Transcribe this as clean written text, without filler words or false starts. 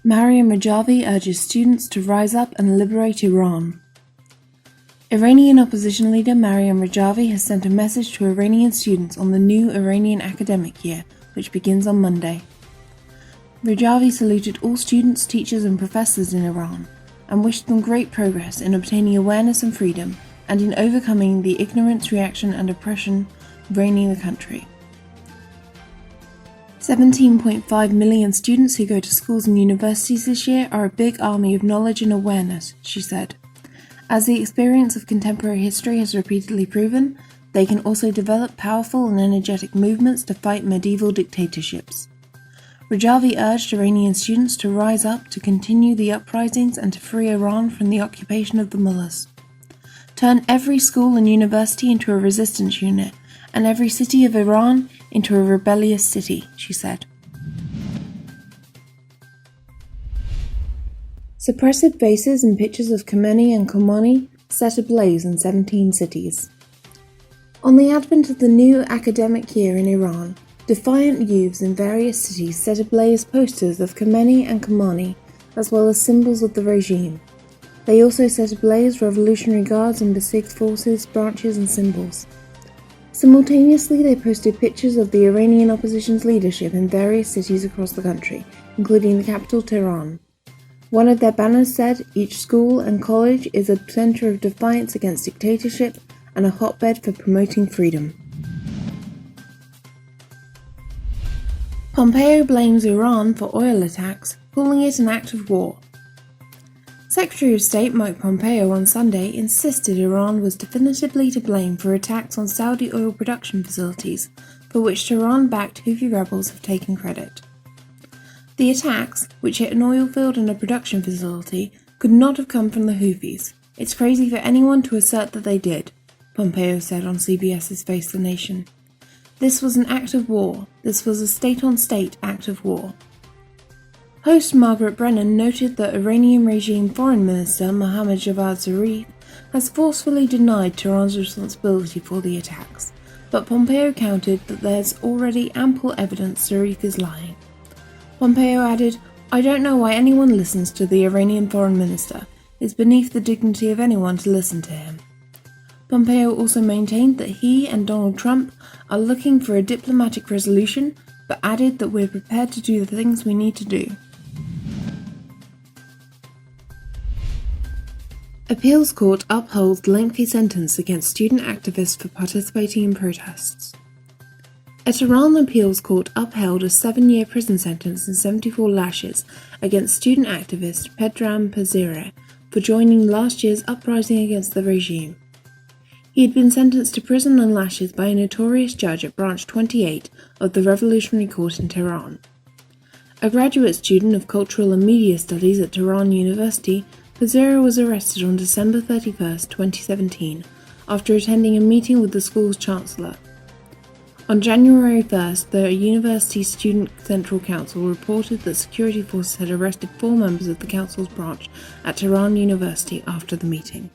Maryam Rajavi urges students to rise up and liberate Iran. Iranian opposition leader Maryam Rajavi has sent a message to Iranian students on the new Iranian academic year, which begins on Monday. Rajavi saluted all students, teachers and professors in Iran and wished them great progress in obtaining awareness and freedom and in overcoming the ignorance, reaction and oppression reigning the country. 17.5 million students who go to schools and universities this year are a big army of knowledge and awareness, she said. As the experience of contemporary history has repeatedly proven, they can also develop powerful and energetic movements to fight medieval dictatorships. Rajavi urged Iranian students to rise up to continue the uprisings and to free Iran from the occupation of the Mullahs. Turn every school and university into a resistance unit, and every city of Iran into a rebellious city, she said. Suppressive faces and pictures of Khomeini and Khomeini set ablaze in 17 cities. On the advent of the new academic year in Iran, defiant youths in various cities set ablaze posters of Khomeini and Khomeini, as well as symbols of the regime. They also set ablaze Revolutionary Guards and besieged forces, branches and symbols. Simultaneously, they posted pictures of the Iranian opposition's leadership in various cities across the country, including the capital Tehran. One of their banners said, "Each school and college is a center of defiance against dictatorship and a hotbed for promoting freedom." Pompeo blames Iran for oil attacks, calling it an act of war. Secretary of State Mike Pompeo on Sunday insisted Iran was definitively to blame for attacks on Saudi oil production facilities, for which Tehran-backed Houthi rebels have taken credit. The attacks, which hit an oil field and a production facility, could not have come from the Houthis. It's crazy for anyone to assert that they did, Pompeo said on CBS's Face the Nation. This was an act of war. This was a state-on-state act of war. Host Margaret Brennan noted that Iranian regime Foreign Minister Mohammad Javad Zarif has forcefully denied Tehran's responsibility for the attacks, but Pompeo countered that there's already ample evidence Zarif is lying. Pompeo added, "I don't know why anyone listens to the Iranian Foreign Minister. It's beneath the dignity of anyone to listen to him." Pompeo also maintained that he and Donald Trump are looking for a diplomatic resolution, but added that we're prepared to do the things we need to do. Appeals court upholds lengthy sentence against student activists for participating in protests. A Tehran appeals court upheld a 7-year prison sentence and 74 lashes against student activist Pedram Pazire for joining last year's uprising against the regime. He had been sentenced to prison and lashes by a notorious judge at Branch 28 of the Revolutionary Court in Tehran. A graduate student of Cultural and Media Studies at Tehran University, Pazira was arrested on December 31, 2017, after attending a meeting with the school's chancellor. On January 1st, the University Student Central Council reported that security forces had arrested 4 members of the council's branch at Tehran University after the meeting.